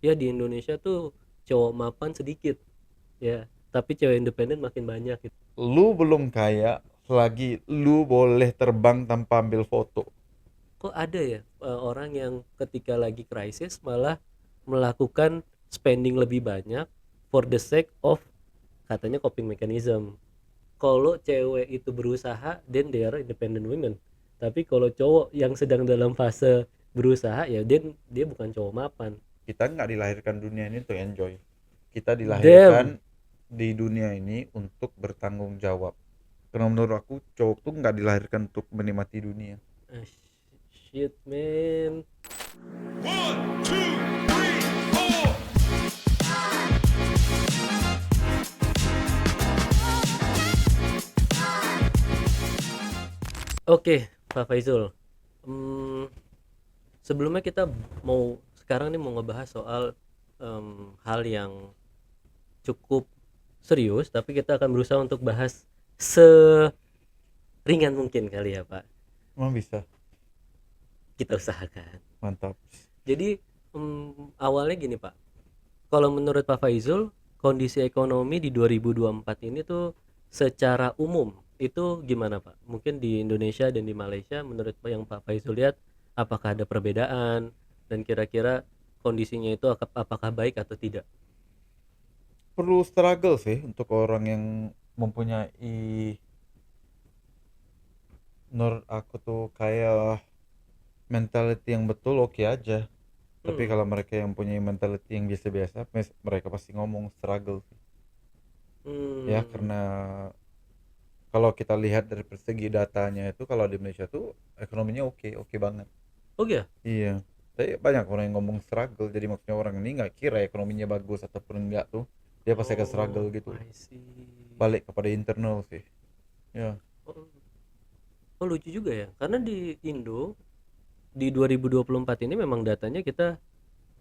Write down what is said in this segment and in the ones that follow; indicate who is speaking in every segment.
Speaker 1: ya di Indonesia tuh cowok mapan sedikit ya, tapi cewek independen makin banyak gitu.
Speaker 2: Lu belum kaya selagi lu boleh terbang tanpa ambil foto.
Speaker 1: Kok ada ya orang yang ketika lagi krisis malah melakukan spending lebih banyak for the sake of katanya coping mechanism. Kalau cewek itu berusaha then they are independent women, tapi kalau cowok yang sedang dalam fase berusaha ya dia bukan cowok mapan.
Speaker 2: Kita nggak dilahirkan dunia ini untuk enjoy. Kita dilahirkan
Speaker 1: Damn.
Speaker 2: di dunia ini untuk bertanggung jawab. Karena menurut aku cowok tuh nggak dilahirkan untuk menikmati dunia.
Speaker 1: Ah, shit man.
Speaker 3: One, two, three, four.
Speaker 1: Oke, Pak Faizul. Hmm, Sebelumnya kita mau sekarang nih mau ngebahas soal hal yang cukup serius, tapi kita akan berusaha untuk bahas seringan mungkin kali ya Pak.
Speaker 2: Emang bisa.
Speaker 1: Kita usahakan.
Speaker 2: Mantap.
Speaker 1: Jadi awalnya gini Pak, kalau menurut Pak Faizul kondisi ekonomi di 2024 ini tuh secara umum itu gimana Pak? Mungkin di Indonesia dan di Malaysia menurut yang Pak Faizul lihat apakah ada perbedaan dan kira-kira kondisinya itu apakah baik atau tidak?
Speaker 2: Perlu struggle sih untuk orang yang mempunyai, menurut aku tuh kayak mentality yang betul oke aja. Tapi
Speaker 1: Hmm.
Speaker 2: kalau mereka yang punya mentality yang biasa-biasa, mereka pasti ngomong struggle sih. Ya,
Speaker 1: Hmm.
Speaker 2: karena kalau kita lihat dari persegi datanya itu kalau di Indonesia tuh ekonominya oke, oke banget.
Speaker 1: Oh ya.
Speaker 2: Iya. Tapi banyak orang yang ngomong struggle, jadi maksudnya orang ini nggak kira ekonominya bagus ataupun enggak tuh, dia pasti akan struggle
Speaker 1: Oh,
Speaker 2: gitu.
Speaker 1: I see.
Speaker 2: Balik kepada internal sih. Ya.
Speaker 1: Oh, oh, lucu juga ya. Karena di Indo di 2024 ini memang datanya kita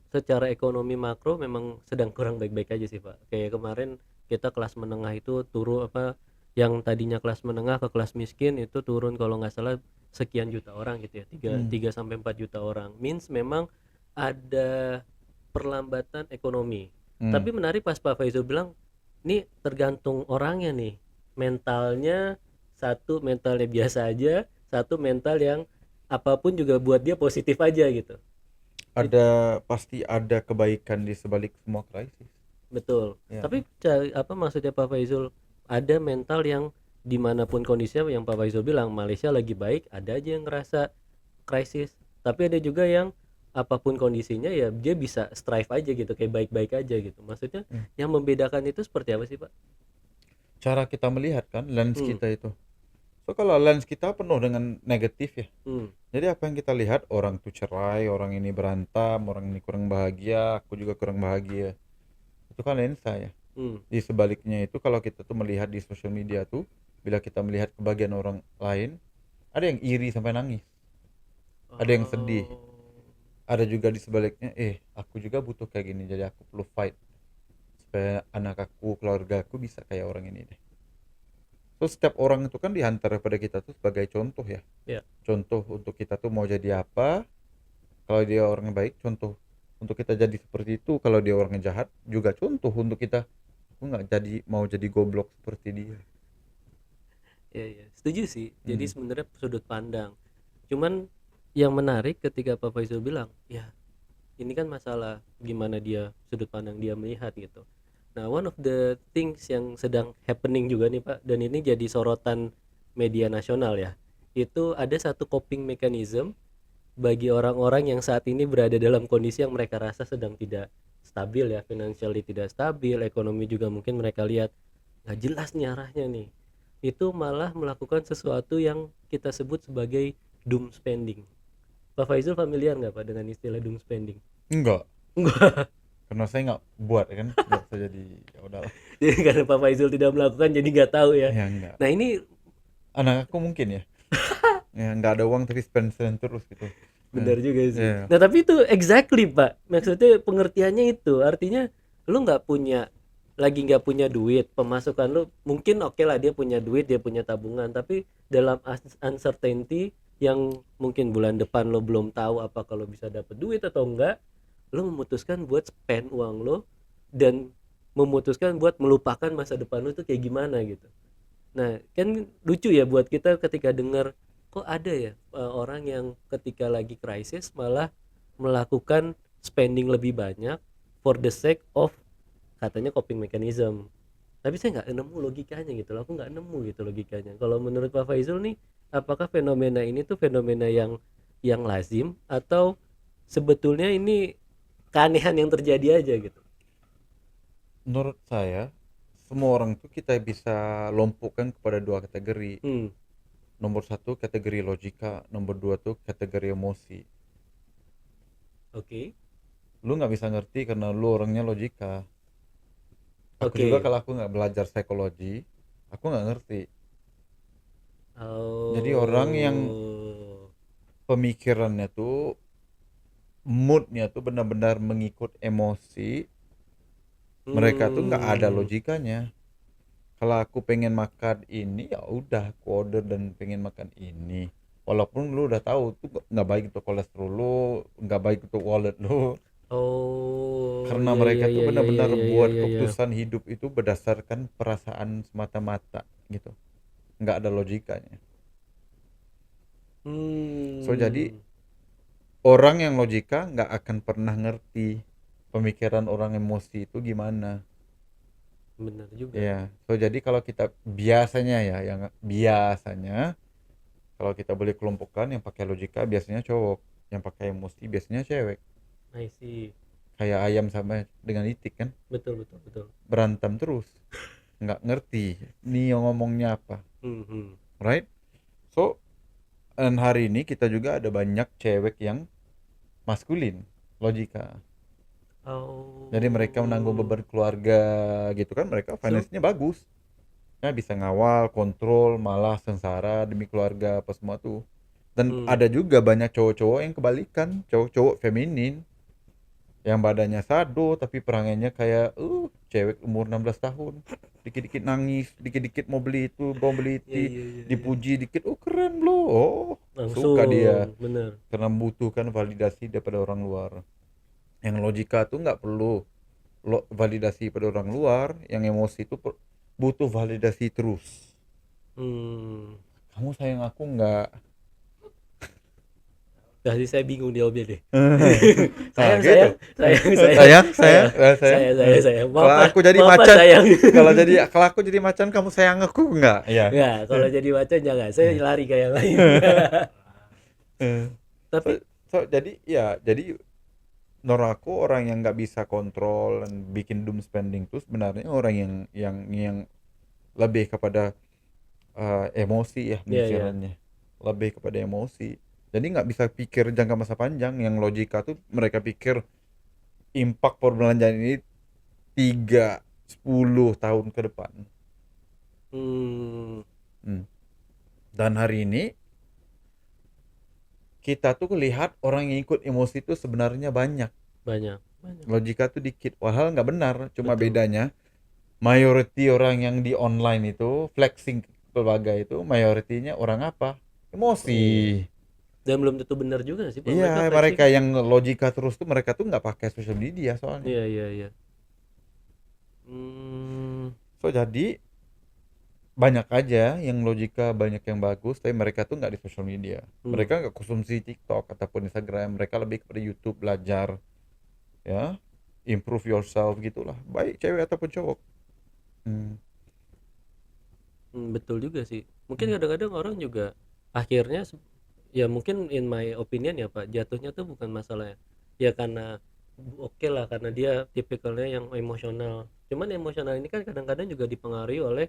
Speaker 1: secara ekonomi makro memang sedang kurang baik-baik aja sih Pak. Kayak kemarin kita kelas menengah itu turun apa, yang tadinya kelas menengah ke kelas miskin itu turun kalau nggak salah sekian juta orang gitu ya, tiga
Speaker 2: Hmm.
Speaker 1: 3 sampai 4 juta orang. Means memang ada perlambatan ekonomi.
Speaker 2: Hmm.
Speaker 1: Tapi menarik pas Pak Faizul bilang, nih tergantung orangnya nih. Mentalnya, satu mentalnya biasa aja, satu mental yang apapun juga buat dia positif aja gitu.
Speaker 2: Ada, pasti ada kebaikan di sebalik semua krisis.
Speaker 1: Betul.
Speaker 2: Ya.
Speaker 1: Tapi apa maksudnya Pak Faizul? Ada mental yang dimanapun kondisinya yang Pak Faizul bilang Malaysia lagi baik, ada aja yang ngerasa krisis. Tapi ada juga yang apapun kondisinya ya dia bisa strive aja gitu, kayak baik-baik aja gitu. Maksudnya
Speaker 2: Hmm.
Speaker 1: yang membedakan itu seperti apa sih Pak?
Speaker 2: Cara kita melihat kan lens
Speaker 1: Hmm.
Speaker 2: kita itu. So kalau lens kita penuh dengan negatif ya.
Speaker 1: Hmm.
Speaker 2: Jadi apa yang kita lihat, orang tuh cerai, orang ini berantem, orang ini kurang bahagia, aku juga kurang bahagia. Itu kan lensa ya.
Speaker 1: Hmm.
Speaker 2: Di sebaliknya itu kalau kita tuh melihat di sosial media tuh, bila kita melihat kebahagiaan orang lain, ada yang iri sampai nangis, ada yang sedih,
Speaker 1: Oh.
Speaker 2: ada juga di sebaliknya, aku juga butuh kayak gini, jadi aku perlu fight supaya anak aku, keluarga aku bisa kayak orang ini deh. So setiap orang itu kan dihantar pada kita tuh sebagai contoh ya,
Speaker 1: Ya.
Speaker 2: contoh untuk kita tuh mau jadi apa. Kalau dia orang yang baik, contoh untuk kita jadi seperti itu. Kalau dia orang yang jahat, juga contoh untuk kita, aku nggak jadi mau jadi goblok seperti dia.
Speaker 1: Ya, ya. Setuju sih. Jadi
Speaker 2: Hmm.
Speaker 1: sebenarnya sudut pandang. Cuman yang menarik ketika Pak Faizul bilang, ya ini kan masalah gimana dia sudut pandang dia melihat gitu. Nah, one of the things yang sedang happening juga nih Pak, dan ini jadi sorotan media nasional ya, itu ada satu coping mechanism bagi orang-orang yang saat ini berada dalam kondisi yang mereka rasa sedang tidak stabil ya, financially tidak stabil, ekonomi juga mungkin mereka lihat nggak jelas nih arahnya nih. Itu malah melakukan sesuatu yang kita sebut sebagai doom spending. Pak Faizul familiar nggak Pak dengan istilah doom spending?
Speaker 2: Enggak,
Speaker 1: Enggak.
Speaker 2: karena saya nggak buat kan, nggak bisa jadi, ya udahlah.
Speaker 1: Jadi karena Pak Faizul tidak melakukan jadi nggak tahu ya.
Speaker 2: Ya enggak.
Speaker 1: Nah ini
Speaker 2: Anak aku mungkin ya, ya nggak ada uang tapi spend terus gitu.
Speaker 1: benar juga sih.
Speaker 2: Ya.
Speaker 1: Nah tapi itu exactly Pak. Maksudnya pengertiannya itu artinya lu nggak punya, lagi nggak punya duit, pemasukan lu mungkin oke lah, dia punya duit, dia punya tabungan, tapi dalam uncertainty yang mungkin bulan depan lo belum tahu apa kalau bisa dapet duit atau enggak, lo memutuskan buat spend uang lo dan memutuskan buat melupakan masa depan lo tuh kayak gimana gitu. Nah, kan lucu ya buat kita ketika dengar kok ada ya orang yang ketika lagi krisis malah melakukan spending lebih banyak for the sake of katanya coping mechanism. Tapi saya nggak nemu logikanya gitu loh. Aku nggak nemu gitu logikanya. Kalau menurut Pak Faizul nih, apakah fenomena ini tuh fenomena yang lazim atau sebetulnya ini keanehan yang terjadi aja gitu?
Speaker 2: Menurut saya semua orang tuh kita bisa lumpuhkan kepada dua kategori.
Speaker 1: Hmm,
Speaker 2: Nomor satu kategori logika, nomor dua tuh kategori emosi.
Speaker 1: oke.
Speaker 2: Lu nggak bisa ngerti karena lu orangnya logika. Aku juga
Speaker 1: Oke.
Speaker 2: kalau aku nggak belajar psikologi, aku nggak ngerti. Jadi orang yang
Speaker 1: Oh.
Speaker 2: pemikirannya tuh, moodnya tuh benar-benar mengikut emosi, mereka tuh nggak ada
Speaker 1: Hmm.
Speaker 2: logikanya. Kalau aku pengen makan ini, ya udah aku order dan pengen makan ini. Walaupun lu udah tahu tuh nggak baik untuk kolesterol lu, nggak baik untuk wallet lu.
Speaker 1: Oh,
Speaker 2: Karena
Speaker 1: ya
Speaker 2: mereka
Speaker 1: ya
Speaker 2: tuh
Speaker 1: ya ya ya
Speaker 2: benar-benar
Speaker 1: ya ya
Speaker 2: buat
Speaker 1: ya ya.
Speaker 2: keputusan hidup itu berdasarkan perasaan semata-mata gitu, nggak ada logikanya. So jadi
Speaker 1: Hmm.
Speaker 2: orang yang logika nggak akan pernah ngerti pemikiran orang emosi itu gimana.
Speaker 1: Benar juga.
Speaker 2: Ya, so jadi kalau kita biasanya ya, yang biasanya kalau kita boleh kelompokkan, yang pakai logika biasanya cowok, yang pakai emosi biasanya cewek.
Speaker 1: I see.
Speaker 2: Kayak ayam sama dengan itik kan,
Speaker 1: Betul betul betul.
Speaker 2: berantem terus, nggak ngerti nih yang ngomongnya apa,
Speaker 1: Hmm, hmm.
Speaker 2: right? So, dan hari ini kita juga ada banyak cewek yang maskulin logika. Jadi mereka menanggung
Speaker 1: Oh.
Speaker 2: beban keluarga gitu kan, mereka
Speaker 1: So,
Speaker 2: finance-nya bagus. Ya bisa ngawal, kontrol, malah sengsara demi keluarga apa semua tuh. Dan
Speaker 1: hmm.
Speaker 2: ada juga banyak cowok-cowok yang kebalikan, cowok-cowok feminin yang badannya sado tapi perangannya kayak cewek umur 16 tahun. Dikit-dikit nangis, dikit-dikit mau beli
Speaker 1: Ya
Speaker 2: itu,
Speaker 1: ya ya ya.
Speaker 2: dipuji dikit, oh keren bro. Oh, suka dia
Speaker 1: Langsung, bener.
Speaker 2: karena membutuhkan validasi daripada orang luar. Yang logika tuh nggak perlu validasi pada orang luar, yang emosi itu butuh validasi terus.
Speaker 1: Hmm.
Speaker 2: Kamu sayang aku nggak?
Speaker 1: Jadi saya bingung jawabnya deh.
Speaker 2: Nah
Speaker 1: Sayang
Speaker 2: gitu.
Speaker 1: sayang sayang sayang
Speaker 2: Sayang sayang
Speaker 1: sayang
Speaker 2: sayang.
Speaker 1: sayang.
Speaker 2: Kalau
Speaker 1: Maaf
Speaker 2: aku jadi
Speaker 1: maaf
Speaker 2: macan,
Speaker 1: sayang.
Speaker 2: kalau aku jadi macan, kamu sayang aku nggak? Iya.
Speaker 1: Nggak, kalau jadi macan jangan. Saya lari ke yang lain.
Speaker 2: so,
Speaker 1: Tapi
Speaker 2: jadi ya, jadi menurut aku orang yang nggak bisa kontrol dan bikin doom spending tuh sebenarnya orang yang lebih kepada emosi ya,
Speaker 1: ya ya.
Speaker 2: pemikirannya lebih kepada emosi. Jadi nggak bisa pikir jangka masa panjang. Yang logika tuh mereka pikir impact perbelanjaan ini 3-10 tahun ke depan.
Speaker 1: Hmm.
Speaker 2: Hmm. Dan hari ini kita tuh lihat orang yang ikut emosi itu sebenarnya banyak,
Speaker 1: Banyak banyak.
Speaker 2: logika tuh dikit. Walau nggak benar, cuma
Speaker 1: Betul.
Speaker 2: bedanya mayority orang yang di online itu flexing berbagai itu, mayoritinya orang apa? Emosi.
Speaker 1: Iya. Dan belum tentu benar juga sih Pak,
Speaker 2: Iya,
Speaker 1: mereka flexing.
Speaker 2: mereka yang logika terus tuh mereka tuh nggak pakai social media soalnya.
Speaker 1: Iya iya iya. Hmm.
Speaker 2: So jadi banyak aja yang logika, banyak yang bagus, tapi mereka tuh nggak di social media.
Speaker 1: Hmm.
Speaker 2: Mereka nggak konsumsi TikTok ataupun Instagram. Mereka lebih kepada YouTube, belajar, ya, improve yourself gitulah. Baik cewek ataupun cowok. Hmm.
Speaker 1: Betul juga sih. Mungkin
Speaker 2: Hmm.
Speaker 1: kadang-kadang orang juga akhirnya ya mungkin in my opinion ya Pak, jatuhnya tuh bukan masalah ya karena oke lah karena dia tipikalnya yang emosional. Cuman emosional ini kan kadang-kadang juga dipengaruhi oleh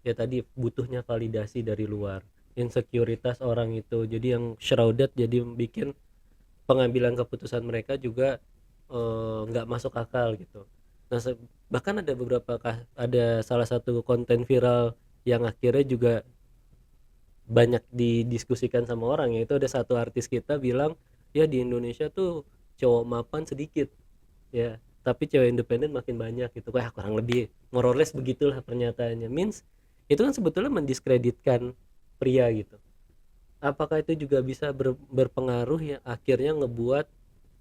Speaker 1: ya tadi butuhnya validasi dari luar, insekuritas orang itu. Jadi yang shrouded jadi bikin pengambilan keputusan mereka juga nggak masuk akal gitu. Nah, bahkan ada ada salah satu konten viral yang akhirnya juga banyak didiskusikan sama orang, yaitu ada satu artis kita bilang ya di Indonesia tuh cowok mapan sedikit ya tapi cewek independen makin banyak gitu, kayak kurang lebih more or less begitulah pernyataannya. Means itu kan sebetulnya mendiskreditkan pria gitu. Apakah itu juga bisa berpengaruh ya akhirnya ngebuat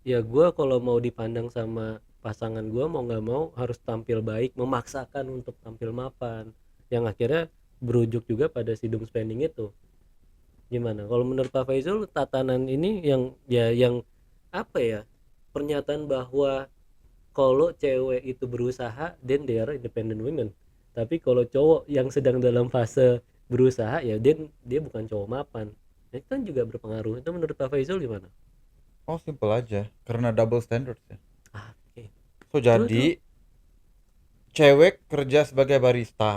Speaker 1: ya gua kalau mau dipandang sama pasangan gua mau nggak mau harus tampil baik, memaksakan untuk tampil mapan, yang akhirnya berujung juga pada si doom spending itu. Gimana kalau menurut Pak Faizul tatanan ini yang ya yang apa ya, pernyataan bahwa kalau cewek itu berusaha then they are independent women, tapi kalau cowok yang sedang dalam fase berusaha ya then dia bukan cowok mapan. Nah, itu kan juga berpengaruh. Itu menurut Pak Faizul gimana?
Speaker 2: Oh, simple aja, karena double standard ya.
Speaker 1: Ah, oke.
Speaker 2: So
Speaker 1: True,
Speaker 2: jadi
Speaker 1: true.
Speaker 2: cewek kerja sebagai barista,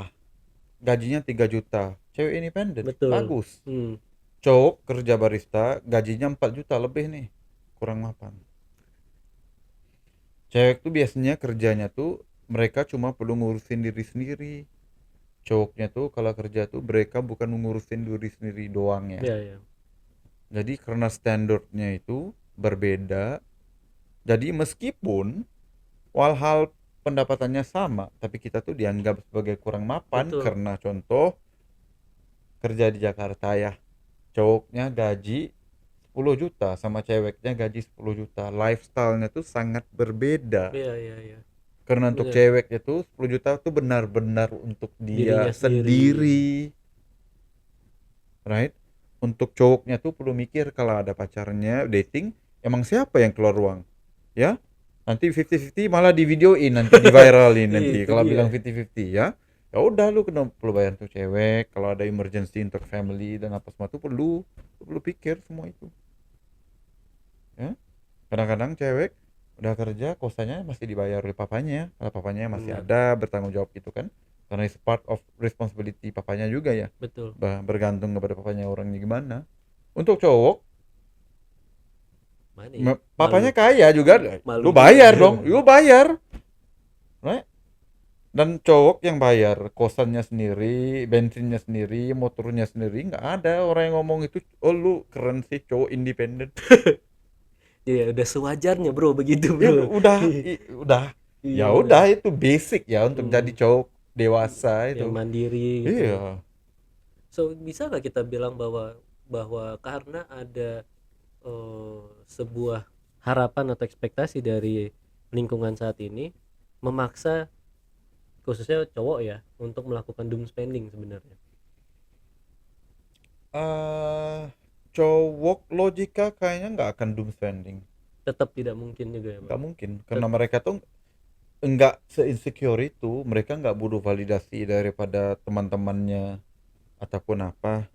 Speaker 2: gajinya 3 juta. Cewek independen,
Speaker 1: Betul.
Speaker 2: bagus.
Speaker 1: Hmm,
Speaker 2: Cowok kerja barista, gajinya 4 juta lebih nih. Kurang mapan. Cewek tuh biasanya kerjanya tuh mereka cuma perlu ngurusin diri sendiri. Cowoknya tuh kalau kerja tuh mereka bukan ngurusin diri sendiri doang ya.
Speaker 1: ya ya.
Speaker 2: Jadi karena standarnya itu berbeda, jadi meskipun hal pendapatannya sama, tapi kita tuh dianggap sebagai kurang mapan
Speaker 1: Betul.
Speaker 2: karena contoh kerja di Jakarta ya. Cowoknya gaji 10 juta sama ceweknya gaji 10 juta. Lifestyle-nya tuh sangat berbeda.
Speaker 1: Iya iya iya.
Speaker 2: Karena untuk
Speaker 1: Benar.
Speaker 2: cewek itu 10 juta tuh benar-benar untuk
Speaker 1: Dirinya
Speaker 2: dia
Speaker 1: sendiri.
Speaker 2: sendiri. Right? Untuk cowoknya tuh perlu mikir kalau ada pacarnya dating, emang siapa yang keluar uang? Ya? Nanti 50-50 malah di videoin, nanti di viralin nanti
Speaker 1: Itu
Speaker 2: kalau bilang
Speaker 1: dia.
Speaker 2: 50-50 ya. Ya udah lu kena perlu bayar tuh cewek, kalau ada emergency untuk family dan apa semua tuh perlu pikir semua itu. Ya. Kadang-kadang cewek udah kerja kosannya masih dibayar oleh papanya, kalau papanya masih
Speaker 1: Hmm,
Speaker 2: ada bertanggung jawab gitu kan, karena it's part of responsibility papanya juga ya,
Speaker 1: betul.
Speaker 2: bergantung kepada papanya orangnya gimana. Untuk cowok
Speaker 1: Mana ya?
Speaker 2: papanya
Speaker 1: Malu.
Speaker 2: kaya juga,
Speaker 1: Malu
Speaker 2: lu
Speaker 1: juga.
Speaker 2: bayar dong, lu bayar, right? Dan cowok yang bayar kosannya sendiri, bensinnya sendiri, motornya sendiri, nggak ada orang yang ngomong itu, oh lu keren sih cowok independen.
Speaker 1: Iya, udah sewajarnya bro begitu
Speaker 2: Ya
Speaker 1: bro.
Speaker 2: udah
Speaker 1: Iya
Speaker 2: ya
Speaker 1: benar.
Speaker 2: udah itu basic ya untuk jadi
Speaker 1: Hmm,
Speaker 2: cowok dewasa
Speaker 1: yang
Speaker 2: itu.
Speaker 1: mandiri gitu ya.
Speaker 2: Iya.
Speaker 1: So bisa nggak kita bilang bahwa bahwa karena ada sebuah harapan atau ekspektasi dari lingkungan saat ini memaksa khususnya cowok ya untuk melakukan doom spending sebenarnya.
Speaker 2: eh Cowok logika kayaknya nggak akan doom spending,
Speaker 1: Tetap tidak mungkin juga ya
Speaker 2: nggak
Speaker 1: bang.
Speaker 2: mungkin karena mereka tuh nggak se-insecure itu, mereka nggak butuh validasi daripada teman-temannya ataupun apa,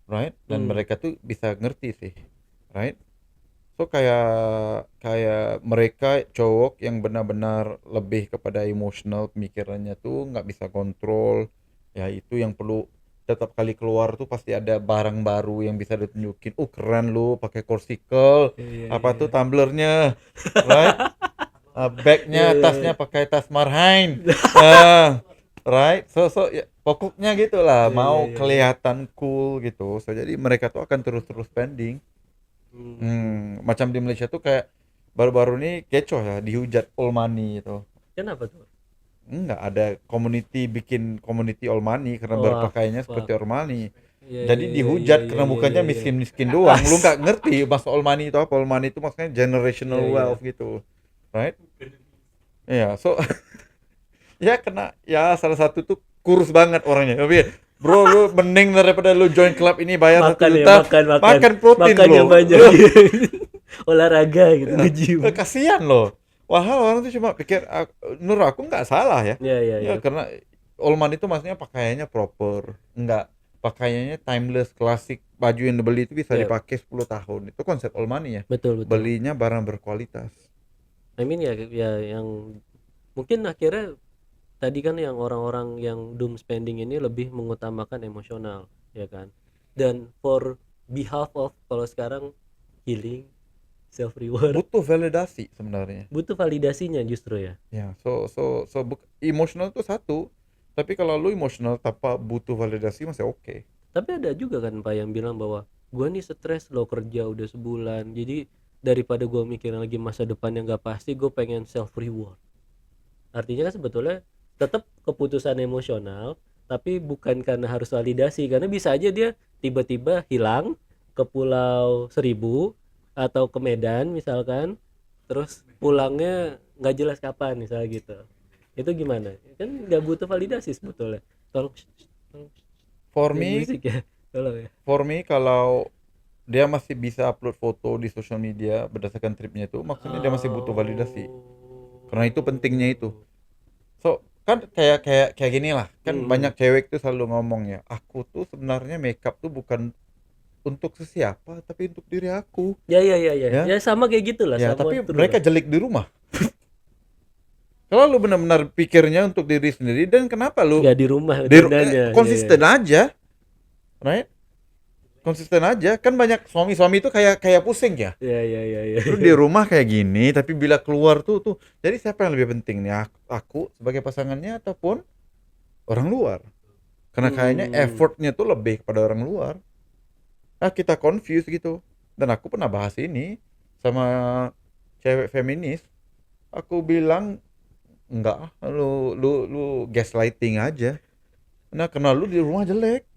Speaker 2: right? Dan
Speaker 1: Hmm,
Speaker 2: mereka tuh bisa ngerti sih, right? So kayak kayak mereka cowok yang benar-benar lebih kepada emosional, pemikirannya tuh nggak bisa kontrol. Ya itu yang perlu, tetap kali keluar tuh pasti ada barang baru yang bisa ditunjukin. Keren lu pakai corsicle,
Speaker 1: iya
Speaker 2: apa
Speaker 1: iya
Speaker 2: tuh tumblernya, right?
Speaker 1: iya
Speaker 2: Bagnya,
Speaker 1: iya iya.
Speaker 2: tasnya pakai tas Marhain. Ah, right? So ya, pokoknya gitulah,
Speaker 1: Iya iya
Speaker 2: mau
Speaker 1: iya iya.
Speaker 2: kelihatan cool gitu. So jadi mereka tuh akan terus-terus spending.
Speaker 1: Hmm,
Speaker 2: Macam di Malaysia tuh kayak baru-baru ini kecoh ya, dihujat all money itu.
Speaker 1: kenapa tuh?
Speaker 2: Enggak ada community, bikin community all money karena
Speaker 1: Wah
Speaker 2: berpakaiannya
Speaker 1: wah.
Speaker 2: seperti all money.
Speaker 1: Iya
Speaker 2: Jadi
Speaker 1: iya iya iya
Speaker 2: dihujat
Speaker 1: iya
Speaker 2: karena
Speaker 1: iya
Speaker 2: mukanya
Speaker 1: iya iya.
Speaker 2: miskin-miskin doang. Lu nggak ngerti maksud all money itu apa? All money itu maksudnya generational
Speaker 1: Iya iya.
Speaker 2: wealth gitu. Right? Iya, so ya kena ya salah satu tuh kurus banget orangnya. Tapi bro, lu mending daripada lu join klub ini bayar 1
Speaker 1: Makan ya,
Speaker 2: juta,
Speaker 1: makan makan.
Speaker 2: makan protein
Speaker 1: Makan
Speaker 2: lo.
Speaker 1: yang banyak. Olahraga gitu,
Speaker 2: Ya,
Speaker 1: nge-gym.
Speaker 2: kasihan loh. Wahal orang tuh cuma pikir, menurut aku nggak salah ya.
Speaker 1: Iya iya
Speaker 2: Ya
Speaker 1: iya.
Speaker 2: karena Allman itu maksudnya pakaiannya proper, nggak pakaiannya timeless, klasik. Baju yang dibeli itu bisa
Speaker 1: Iya,
Speaker 2: dipakai 10 tahun. Itu konsep Allman ya.
Speaker 1: betul betul.
Speaker 2: Belinya barang berkualitas.
Speaker 1: I mean ya ya yang mungkin akhirnya tadi kan yang orang-orang yang doom spending ini lebih mengutamakan emosional, ya kan? Dan for behalf of kalau sekarang healing, self reward,
Speaker 2: Butuh validasi sebenarnya.
Speaker 1: butuh validasinya justru ya.
Speaker 2: Ya, emosional itu satu. Tapi kalau lu emosional tanpa butuh validasi masih oke.
Speaker 1: Tapi ada juga kan Pak yang bilang bahwa gua nih stres lo kerja udah sebulan. Jadi daripada gua mikirin lagi masa depan yang gak pasti, gue pengen self reward. Artinya kan sebetulnya tetap keputusan emosional, tapi bukan karena harus validasi, karena bisa aja dia tiba-tiba hilang ke Pulau Seribu, atau ke Medan misalkan, terus pulangnya nggak jelas kapan misalnya gitu, itu gimana? Kan nggak butuh validasi sebetulnya. Tolong tolong
Speaker 2: For
Speaker 1: main
Speaker 2: me,
Speaker 1: musik ya, tolong ya.
Speaker 2: kalau dia masih bisa upload foto di sosial media berdasarkan tripnya itu, maksudnya dia masih butuh validasi. Karena itu pentingnya itu. So, kan kayak gini lah. Kan banyak cewek tuh selalu ngomong ya, aku tuh sebenarnya makeup tuh bukan untuk sesiapa, tapi untuk diri aku.
Speaker 1: Ya
Speaker 2: Ya.
Speaker 1: ya sama kayak gitulah,
Speaker 2: Ya,
Speaker 1: sama
Speaker 2: tapi
Speaker 1: true
Speaker 2: mereka
Speaker 1: lah.
Speaker 2: jelek di rumah. Kalau lu benar-benar pikirnya untuk diri sendiri, dan kenapa lu
Speaker 1: Nggak di rumah dandannya.
Speaker 2: konsisten aja, right? Konsisten aja. Kan banyak suami-suami itu kayak pusing ya.
Speaker 1: Ya.
Speaker 2: Lu di rumah kayak gini, tapi bila keluar tuh. Jadi siapa yang lebih penting nih? Aku sebagai pasangannya ataupun orang luar? Karena kayaknya effortnya tuh lebih kepada orang luar. Nah, kita confuse gitu. Dan aku pernah bahas ini sama cewek feminis. Aku bilang enggak, lu gaslighting aja. Nah, karena lu di rumah jelek.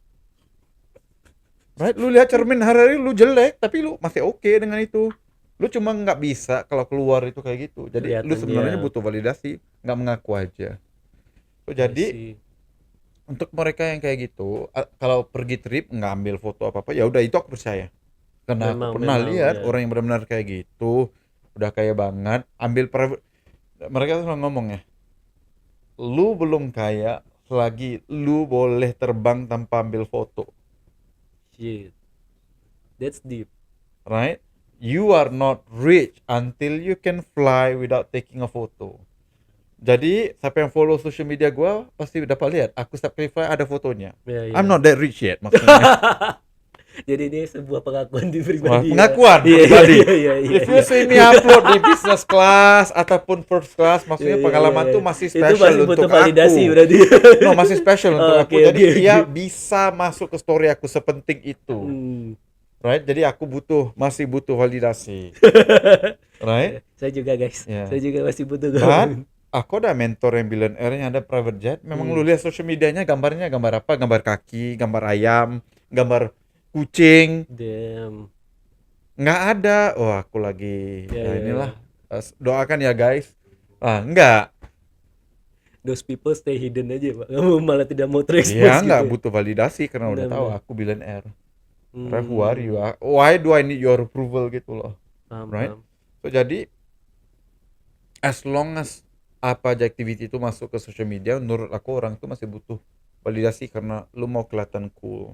Speaker 2: Right, lu lihat cermin hari-hari lu jelek, tapi lu masih oke dengan itu. Lu cuma nggak bisa kalau keluar itu kayak gitu. Jadi lu
Speaker 1: Kelihatan
Speaker 2: sebenarnya
Speaker 1: dia.
Speaker 2: butuh validasi, nggak mengaku aja. So,
Speaker 1: I
Speaker 2: jadi
Speaker 1: see.
Speaker 2: untuk mereka yang kayak gitu, kalau pergi trip nggak ambil foto apa-apa, ya udah itu aku percaya. Karena aku pernah lihat
Speaker 1: ya.
Speaker 2: orang yang benar-benar kayak gitu, udah kaya banget, ambil private. Mereka tuh selalu ngomong ya, lu belum kaya selagi lu boleh terbang tanpa ambil foto.
Speaker 1: Shit, that's deep.
Speaker 2: Right? You are not rich until you can fly without taking a photo. Jadi siapa yang follow social media gue pasti dapat lihat aku setiap kali fly ada fotonya.
Speaker 1: Ya.
Speaker 2: I'm not that rich yet maksudnya.
Speaker 1: Jadi ini sebuah pengakuan di pribadi.
Speaker 2: Pengakuan
Speaker 1: Iya.
Speaker 2: pribadi.
Speaker 1: Iya.
Speaker 2: If you see me upload di business class ataupun first class, maksudnya pengalaman tuh masih
Speaker 1: Itu
Speaker 2: special
Speaker 1: masih
Speaker 2: untuk
Speaker 1: butuh validasi
Speaker 2: aku.
Speaker 1: berarti.
Speaker 2: No, masih special untuk aku.
Speaker 1: Oke,
Speaker 2: Jadi
Speaker 1: oke,
Speaker 2: dia
Speaker 1: oke.
Speaker 2: bisa masuk ke story aku sepenting itu. Right? Jadi aku masih butuh validasi. Right?
Speaker 1: Saya juga guys.
Speaker 2: Ya.
Speaker 1: Saya juga masih butuh
Speaker 2: Kan aku ada mentor yang billionaire yang ada private jet. Memang lu lihat social medianya gambarnya gambar apa? Gambar kaki, gambar ayam, gambar kucing.
Speaker 1: Damn.
Speaker 2: Nggak ada. Oh, aku lagi
Speaker 1: Ya.
Speaker 2: inilah. Doakan ya guys. Enggak.
Speaker 1: Those people stay hidden aja, Pak. Kamu malah tidak mau terekspos
Speaker 2: Dia
Speaker 1: gitu.
Speaker 2: nggak butuh validasi karena udah tahu
Speaker 1: Benar.
Speaker 2: aku billionaire. Who are you? Why do I need your approval gitu loh.
Speaker 1: Paham,
Speaker 2: Right?
Speaker 1: paham.
Speaker 2: So jadi as long as apa aja activity itu masuk ke social media, menurut aku orang tuh masih butuh validasi karena lu mau kelihatan cool.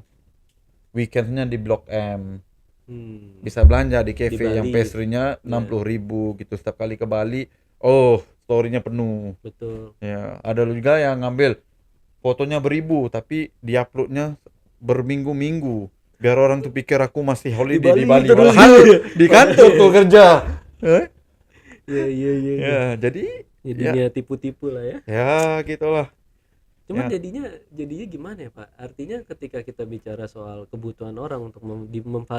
Speaker 2: Weekendnya di Blok M, bisa belanja di cafe
Speaker 1: Di
Speaker 2: yang
Speaker 1: Bali.
Speaker 2: pastry-nya 60.000 gitu. Setiap kali ke Bali, oh story-nya penuh.
Speaker 1: Betul.
Speaker 2: Ya, ada juga yang ngambil fotonya beribu tapi diuploadnya berminggu-minggu biar orang tuh pikir aku masih holiday di Bali,
Speaker 1: terus.
Speaker 2: padahal di kantor tuh kerja.
Speaker 1: Iya.
Speaker 2: Ya, jadi
Speaker 1: Jadinya tipu-tipu lah ya.
Speaker 2: ya gitulah.
Speaker 1: Cuman
Speaker 2: Ya.
Speaker 1: jadinya gimana ya, Pak? Artinya ketika kita bicara soal kebutuhan orang untuk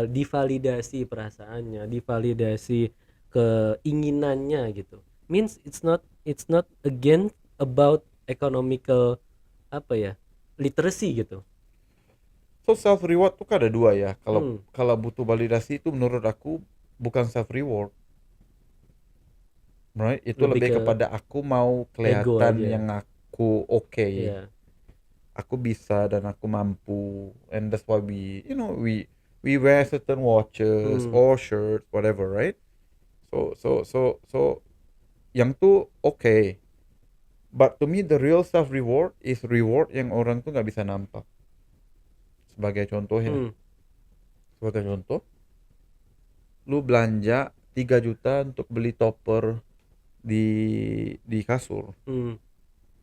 Speaker 1: divalidasi perasaannya, divalidasi keinginannya gitu. Means it's not again about economical literacy gitu.
Speaker 2: So self reward tuh kan ada dua ya. Kalau butuh validasi itu menurut aku bukan self reward. Right? Itu
Speaker 1: Lebih
Speaker 2: lebih
Speaker 1: ke
Speaker 2: kepada aku mau
Speaker 1: ego
Speaker 2: kelihatan
Speaker 1: aja.
Speaker 2: yang aku oke.
Speaker 1: Iya.
Speaker 2: Aku bisa dan aku mampu, and that's why we wear certain watches or shirts, whatever, right? So yang tuh oke. But to me the real self reward is reward yang orang tuh nggak bisa nampak. Sebagai contoh ya, sebagai contoh, lu belanja 3 juta untuk beli topper di kasur.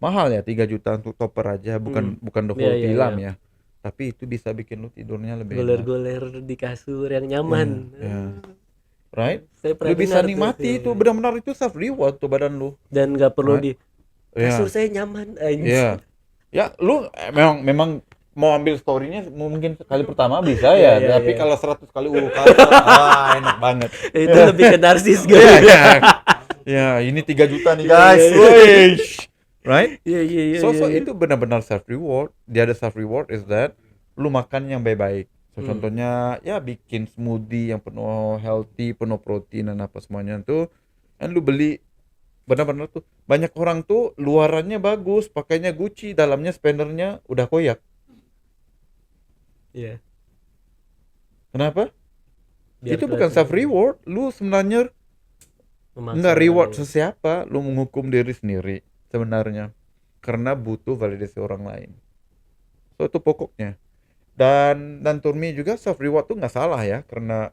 Speaker 2: Mahal ya 3 juta untuk topper aja, bukan the whole
Speaker 1: Iya,
Speaker 2: film
Speaker 1: iya.
Speaker 2: ya. Tapi itu bisa bikin lu tidurnya lebih enak.
Speaker 1: Goler-goler di kasur yang nyaman.
Speaker 2: Ya. Right?
Speaker 1: Saya pernah
Speaker 2: Lu bisa
Speaker 1: dengar tuh.
Speaker 2: nikmati itu, benar-benar itu self reward tuh badan lu.
Speaker 1: Dan nggak perlu
Speaker 2: Right?
Speaker 1: kasur saya nyaman.
Speaker 2: Iya. Ya, lu memang mau ambil story-nya mungkin sekali pertama bisa ya,
Speaker 1: Iya,
Speaker 2: tapi
Speaker 1: iya.
Speaker 2: kalau 100 kali enak banget.
Speaker 1: Itu lebih ke narsis gitu.
Speaker 2: Iya. Ya, ini 3 juta nih guys.
Speaker 1: Iya.
Speaker 2: Wish. Right?
Speaker 1: Iya.
Speaker 2: So itu benar-benar self reward. The other self reward is that lu makan yang baik-baik. So, contohnya ya bikin smoothie yang penuh healthy, penuh protein dan apa semuanya tuh, kan lu beli benar-benar tuh banyak orang tuh luarannya bagus, pakainya Gucci, dalamnya spendernya udah koyak.
Speaker 1: Iya,
Speaker 2: Kenapa?
Speaker 1: biar
Speaker 2: Itu bukan self
Speaker 1: kelihatan
Speaker 2: reward, lu sebenarnya
Speaker 1: memaksa
Speaker 2: nggak
Speaker 1: orang
Speaker 2: reward
Speaker 1: lain.
Speaker 2: sesiapa, lu menghukum diri sendiri sebenarnya karena butuh validasi orang lain. So itu pokoknya. Dan to me juga self reward tuh nggak salah ya, karena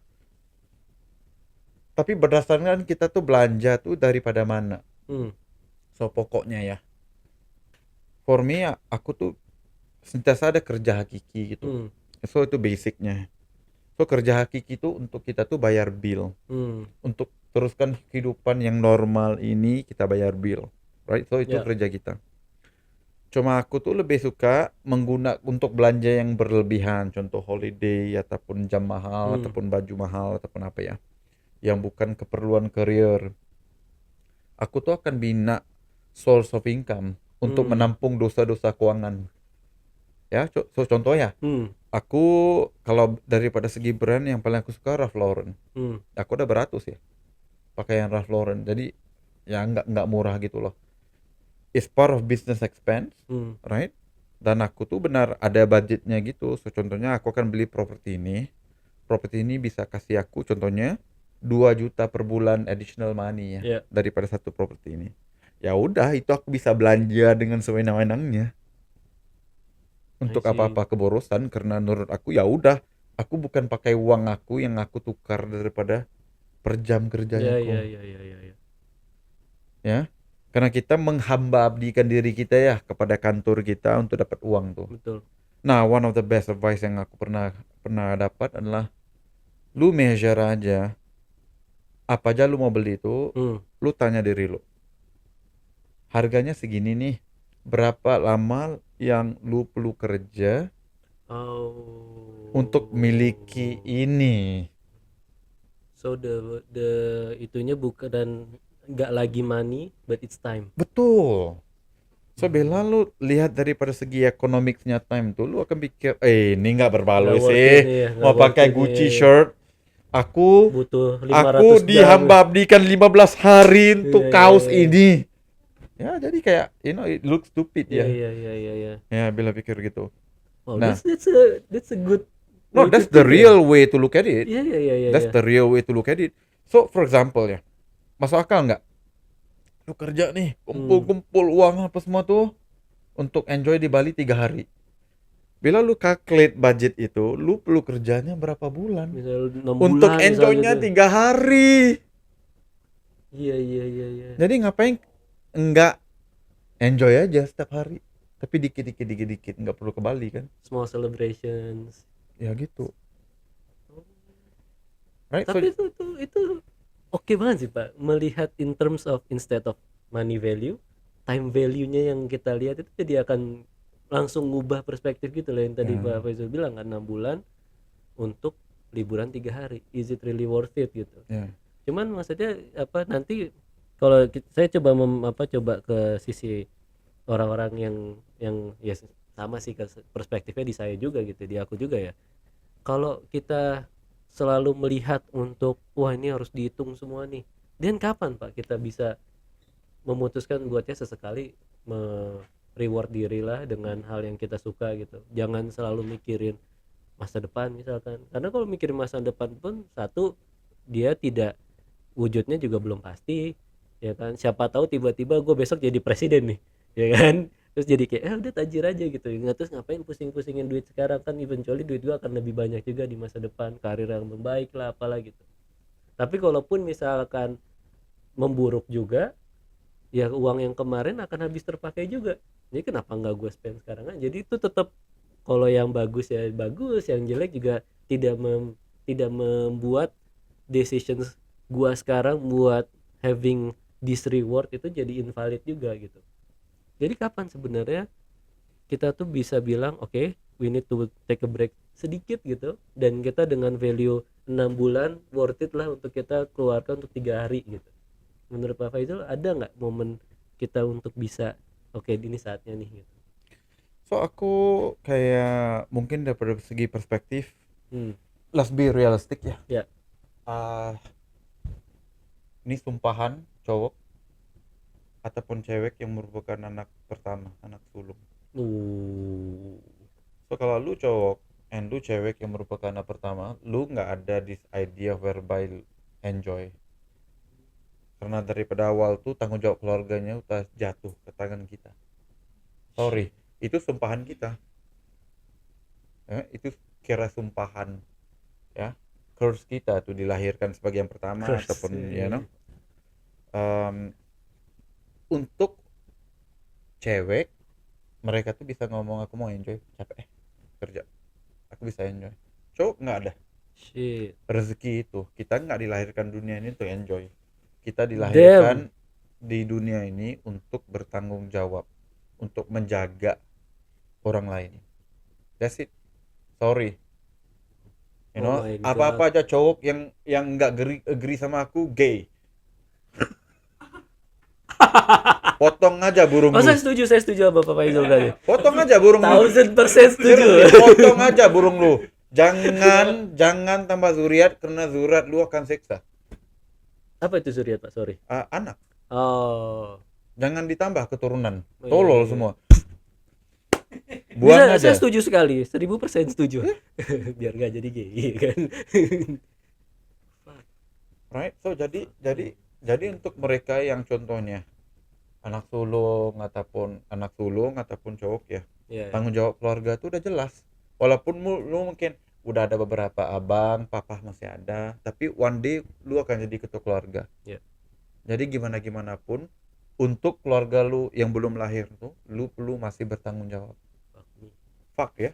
Speaker 2: tapi berdasarkan kita tuh belanja tuh daripada mana.
Speaker 1: Hmm.
Speaker 2: So pokoknya ya, for me aku tuh sentiasa ada kerja hakiki gitu.
Speaker 1: Hmm.
Speaker 2: So itu basicnya. So kerja hakiki itu untuk kita tuh bayar bill,
Speaker 1: Hmm.
Speaker 2: untuk teruskan kehidupan yang normal ini kita bayar bill, right? So itu
Speaker 1: Ya.
Speaker 2: kerja kita. Cuma aku tuh lebih suka menggunakan untuk belanja yang berlebihan, contoh holiday ataupun jam mahal ataupun baju mahal ataupun apa ya, yang bukan keperluan career. Aku tuh akan bina source of income untuk menampung dosa-dosa keuangan. Ya, so contoh ya,
Speaker 1: Hmm.
Speaker 2: aku kalau daripada segi brand yang paling aku suka Ralph Lauren.
Speaker 1: Hmm.
Speaker 2: Aku udah beratus ya pakaian Ralph Lauren. Jadi ya nggak murah gitu loh. It's part of business expense,
Speaker 1: Hmm.
Speaker 2: right? Dan aku tuh benar ada budgetnya gitu. So contohnya aku akan beli properti ini. Properti ini bisa kasih aku contohnya 2 juta per bulan additional money ya
Speaker 1: Ya.
Speaker 2: daripada satu properti ini. Ya udah, itu aku bisa belanja dengan sewenang-wenangnya untuk
Speaker 1: I see.
Speaker 2: apa-apa keborosan, karena menurut aku ya udah, aku bukan pakai uang aku yang aku tukar daripada per jam kerjanya
Speaker 1: Ya,
Speaker 2: kok.
Speaker 1: ya.
Speaker 2: Ya. Karena kita menghamba abdikan diri kita ya kepada kantor kita untuk dapat uang tuh.
Speaker 1: Betul.
Speaker 2: Nah, one of the best advice yang aku pernah dapat adalah lu measure aja apa aja lu mau beli itu,
Speaker 1: Hmm.
Speaker 2: lu tanya diri lu. Harganya segini nih. Berapa lama yang lu perlu kerja
Speaker 1: Oh.
Speaker 2: untuk miliki ini?
Speaker 1: So the itunya bukan dan nggak lagi money, but it's time.
Speaker 2: Betul. So Bella, lu lihat daripada segi ekonomiknya time tuh, lu akan pikir, ini nggak berbaloi
Speaker 1: Nggak worth
Speaker 2: sih,
Speaker 1: it nih ya, nggak
Speaker 2: mau
Speaker 1: worth
Speaker 2: pakai
Speaker 1: it
Speaker 2: Gucci
Speaker 1: nih.
Speaker 2: shirt, aku
Speaker 1: Butuh 500 jam.
Speaker 2: dihamba abdikan 15 hari untuk
Speaker 1: Iya,
Speaker 2: kaos
Speaker 1: iya.
Speaker 2: ini. Ya, jadi kayak, it looks stupid
Speaker 1: Iya,
Speaker 2: ya.
Speaker 1: iya.
Speaker 2: Ya, Bella pikir gitu.
Speaker 1: Wow,
Speaker 2: Nah.
Speaker 1: that's a good
Speaker 2: No,
Speaker 1: way to
Speaker 2: that's the
Speaker 1: think ya.
Speaker 2: real way to look at it.
Speaker 1: Iya.
Speaker 2: That's the real way to look at it. So, for example ya, masuk akal nggak? Lu kerja nih, kumpul uang apa semua tuh untuk enjoy di Bali 3 hari. Bila lu calculate budget itu, lu perlu kerjanya berapa bulan?
Speaker 1: Misal 6
Speaker 2: Untuk
Speaker 1: bulan
Speaker 2: enjoy-nya
Speaker 1: misalnya tuh.
Speaker 2: 3 hari.
Speaker 1: Iya.
Speaker 2: Jadi ngapain enggak enjoy aja setiap hari? Tapi dikit, nggak perlu ke Bali kan?
Speaker 1: Small celebrations.
Speaker 2: Ya gitu. Right?
Speaker 1: Tapi itu oke banget sih Pak, melihat in terms of instead of money value, time value-nya yang kita lihat itu jadi akan langsung ngubah perspektif gitu loh, yang tadi Pak Faisal bilang kan 6 bulan untuk liburan 3 hari, is it really worth it gitu. Cuman maksudnya apa, nanti kalau saya coba coba ke sisi orang-orang yang ya sama sih, ke perspektifnya di saya juga gitu, di aku juga ya. Kalau kita selalu melihat untuk wah ini harus dihitung semua nih, dan kapan Pak kita bisa memutuskan buatnya sesekali reward diri lah dengan hal yang kita suka gitu. Jangan selalu mikirin masa depan misalkan, karena kalau mikirin masa depan pun satu, dia tidak, wujudnya juga belum pasti ya kan. Siapa tahu tiba-tiba gue besok jadi presiden nih ya kan, terus jadi kayak udah tajir aja gitu, nggak, terus ngapain pusing-pusingin duit sekarang, kan eventually duit gue akan lebih banyak juga di masa depan, karir yang membaik lah apalah gitu. Tapi kalaupun misalkan memburuk juga, ya uang yang kemarin akan habis terpakai juga, jadi kenapa nggak gue spend sekarang aja. Jadi itu tetap, kalau yang bagus ya bagus, yang jelek juga tidak membuat decisions gue sekarang buat having this reward itu jadi invalid juga gitu. Jadi kapan sebenarnya kita tuh bisa bilang oke, we need to take a break sedikit gitu, dan kita dengan value 6 bulan worth it lah untuk kita keluarkan untuk 3 hari gitu. Menurut Pak Faisal ada nggak momen kita untuk bisa oke, ini saatnya nih gitu?
Speaker 2: So aku kayak mungkin daripada segi perspektif, Let's be realistic ya.
Speaker 1: Ya.
Speaker 2: Ini sumpahan cowok ataupun cewek yang merupakan anak pertama, anak sulung. So kalau lu cowok and lu cewek yang merupakan anak pertama, lu nggak ada this idea whereby enjoy. Karena daripada awal tuh tanggung jawab keluarganya udah jatuh ke tangan kita. Sorry, itu sumpahan kita. Itu kira sumpahan, ya, curse kita tuh dilahirkan sebagai yang pertama
Speaker 1: Curse,
Speaker 2: ataupun
Speaker 1: iya.
Speaker 2: Untuk cewek mereka tuh bisa ngomong aku mau enjoy, capek kerja, aku bisa enjoy. Cowok nggak ada
Speaker 1: Shit.
Speaker 2: rezeki itu. Kita nggak dilahirkan dunia ini untuk enjoy. Kita dilahirkan di dunia ini untuk bertanggung jawab, untuk menjaga orang lain. That's it. Sorry. You know,
Speaker 1: Oh my
Speaker 2: apa-apa aja cowok yang nggak agree sama aku gay. Potong aja burung
Speaker 1: Oh,
Speaker 2: lu.
Speaker 1: saya setuju sama Pak Faizal tadi.
Speaker 2: Potong aja burung lu.
Speaker 1: 1000% setuju.
Speaker 2: Potong aja burung lu. Jangan tambah zuriat karena zuriat lu akan seksa.
Speaker 1: Apa itu zuriat, Pak? Sorry.
Speaker 2: Anak.
Speaker 1: Oh.
Speaker 2: Jangan ditambah keturunan.
Speaker 1: Oh,
Speaker 2: Tolol
Speaker 1: iya.
Speaker 2: semua. Buang
Speaker 1: Bisa,
Speaker 2: aja.
Speaker 1: saya setuju sekali. 1000% setuju. Biar nggak jadi gay kan.
Speaker 2: Right? So jadi untuk mereka yang contohnya anak sulung ataupun cowok ya,
Speaker 1: Ya.
Speaker 2: tanggung jawab keluarga tuh udah jelas. Walaupun lu mungkin udah ada beberapa abang, papa masih ada, tapi one day lu akan jadi ketua keluarga.
Speaker 1: Ya.
Speaker 2: Jadi gimana pun untuk keluarga lu yang belum lahir tuh, lu perlu masih bertanggung jawab. Fuck ya.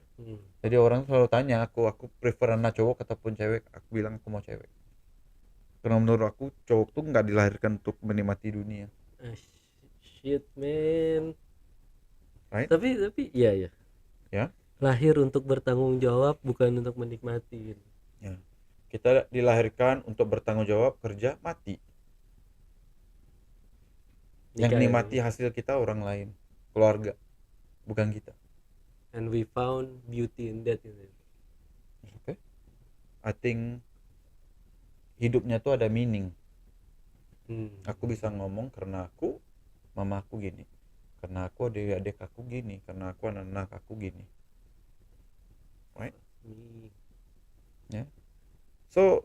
Speaker 2: Jadi orang selalu tanya aku prefer anak cowok ataupun cewek, aku bilang aku mau cewek. Karena menurut aku cowok tuh nggak dilahirkan untuk menikmati dunia.
Speaker 1: Shit man.
Speaker 2: Right?
Speaker 1: Tapi iya.
Speaker 2: Ya.
Speaker 1: Lahir untuk bertanggung jawab, bukan untuk menikmati.
Speaker 2: Ya. Kita dilahirkan untuk bertanggung jawab, kerja, mati. Yang
Speaker 1: Nikah,
Speaker 2: nikmati hasil kita orang lain, keluarga, bukan kita.
Speaker 1: and we found beauty in that.
Speaker 2: Okay. I think hidupnya tuh ada meaning. Aku bisa ngomong karena aku, mama aku gini, karena aku adik aku gini, karena aku anak aku gini. Right? Ya. So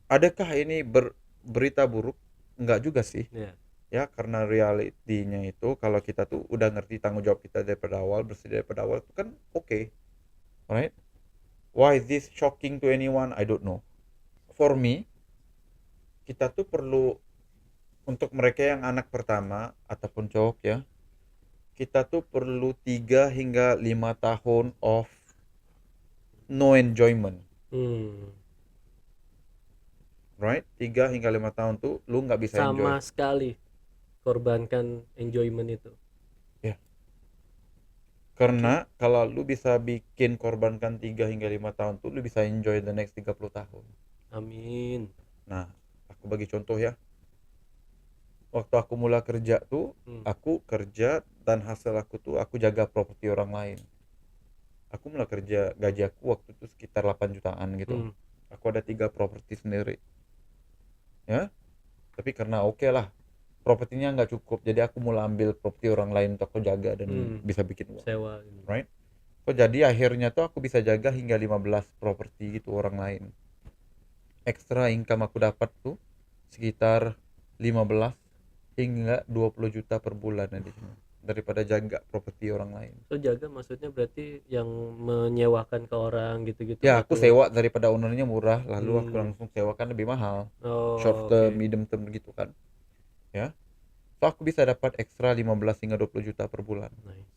Speaker 2: adakah ini berita buruk? Enggak juga sih.
Speaker 1: Yeah.
Speaker 2: Ya, karena realitinya itu kalau kita tuh udah ngerti tanggung jawab kita daripada awal, bersih daripada awal itu kan oke. Right? Why is this shocking to anyone? I don't know. For me, kita tuh perlu, untuk mereka yang anak pertama ataupun cowok ya, kita tuh perlu 3 hingga 5 tahun of no enjoyment. Right? 3 hingga 5 tahun tuh lu nggak bisa enjoy.
Speaker 1: Sama sekali korbankan enjoyment itu.
Speaker 2: Ya. Karena kalau lu bisa bikin korbankan 3 hingga 5 tahun tuh lu bisa enjoy the next 30 tahun.
Speaker 1: Amin.
Speaker 2: Nah, aku bagi contoh ya. Waktu aku mulai kerja tuh, aku kerja dan hasil aku tuh aku jaga properti orang lain. Aku mulai kerja, gaji aku waktu itu sekitar 8 jutaan gitu. Aku ada 3 properti sendiri. Ya. Tapi karena oke lah, propertinya nggak cukup, jadi aku mulai ambil properti orang lain untuk aku jaga dan bisa bikin uang.
Speaker 1: Sewa.
Speaker 2: Right? So jadi akhirnya tuh aku bisa jaga hingga 15 properti gitu orang lain. Extra income aku dapat tuh sekitar 15 hingga 20 juta per bulan di sini daripada jaga properti orang lain.
Speaker 1: So jaga maksudnya berarti yang menyewakan ke orang gitu-gitu.
Speaker 2: Ya, aku sewa daripada ownernya murah, lalu aku langsung sewakan lebih mahal. Short term, medium term gitu kan. Ya. So aku bisa dapat ekstra 15 hingga 20 juta per bulan.
Speaker 1: Nice.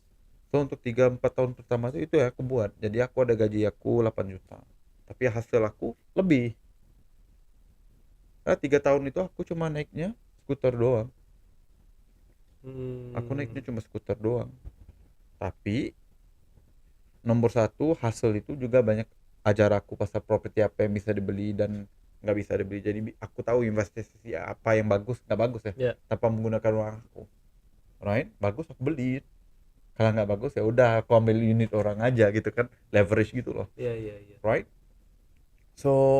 Speaker 2: So untuk 3-4 tahun pertama itu ya aku buat. Jadi aku ada gaji aku 8 juta. Tapi hasil aku lebih. 3 tahun itu aku cuma naiknya skuter doang. Aku naiknya cuma skuter doang. Tapi nomor 1 hasil itu juga banyak ajar aku pasar properti apa yang bisa dibeli dan nggak bisa dibeli. Jadi aku tahu investasi apa yang bagus, nggak bagus ya. Tanpa menggunakan uang aku. Right? Bagus aku beli. Kalau nggak bagus ya udah aku ambil unit orang aja gitu kan, leverage gitu loh,
Speaker 1: Iya, iya, iya.
Speaker 2: right? So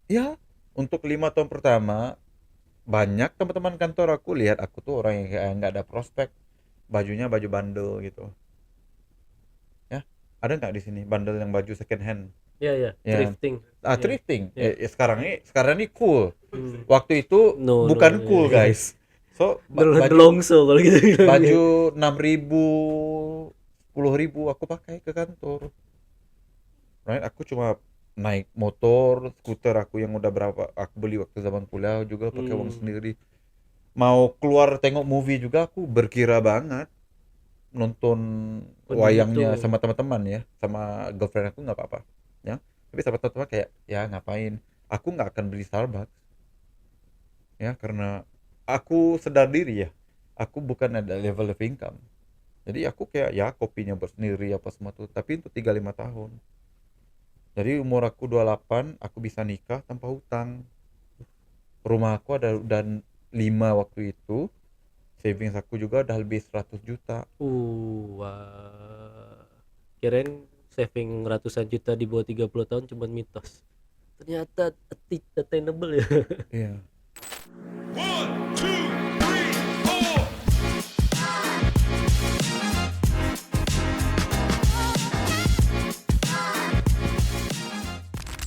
Speaker 2: ya untuk 5 tahun pertama banyak teman-teman kantor aku lihat aku tuh orang yang kayak nggak ada prospek, bajunya baju bandel gitu ya. Ada nggak di sini bandel yang baju second hand
Speaker 1: Iya, iya,
Speaker 2: ya?
Speaker 1: thrifting. Iya,
Speaker 2: Thrifting
Speaker 1: iya.
Speaker 2: sekarang ini cool,
Speaker 1: Hmm.
Speaker 2: waktu itu
Speaker 1: No,
Speaker 2: bukan
Speaker 1: no,
Speaker 2: cool
Speaker 1: iya, iya.
Speaker 2: guys. So baju
Speaker 1: Nelongso kalau gitu bilangnya.
Speaker 2: baju 6.000 10.000 aku pakai ke kantor, right? Aku cuma naik motor skuter aku yang udah berapa aku beli waktu zaman kuliah juga pakai uang sendiri. Mau keluar tengok movie juga aku berkira banget, nonton
Speaker 1: Waduh itu.
Speaker 2: wayangnya sama teman-teman ya, sama girlfriend aku nggak apa-apa ya, tapi sama teman-teman kayak ya ngapain, aku nggak akan beli Starbucks ya, karena aku sadar diri ya, aku bukan ada level of income, jadi aku kayak ya kopinya buat sendiri apa semua tuh, tapi untuk 3-5 tahun. Jadi umur aku 28 aku bisa nikah tanpa hutang, rumah aku ada dan 5 waktu itu, savings aku juga udah lebih 100 juta.
Speaker 1: Wah. Kirain saving ratusan juta di bawah 30 tahun cuma mitos. Ternyata attainable ya.
Speaker 2: Iya.
Speaker 3: 1,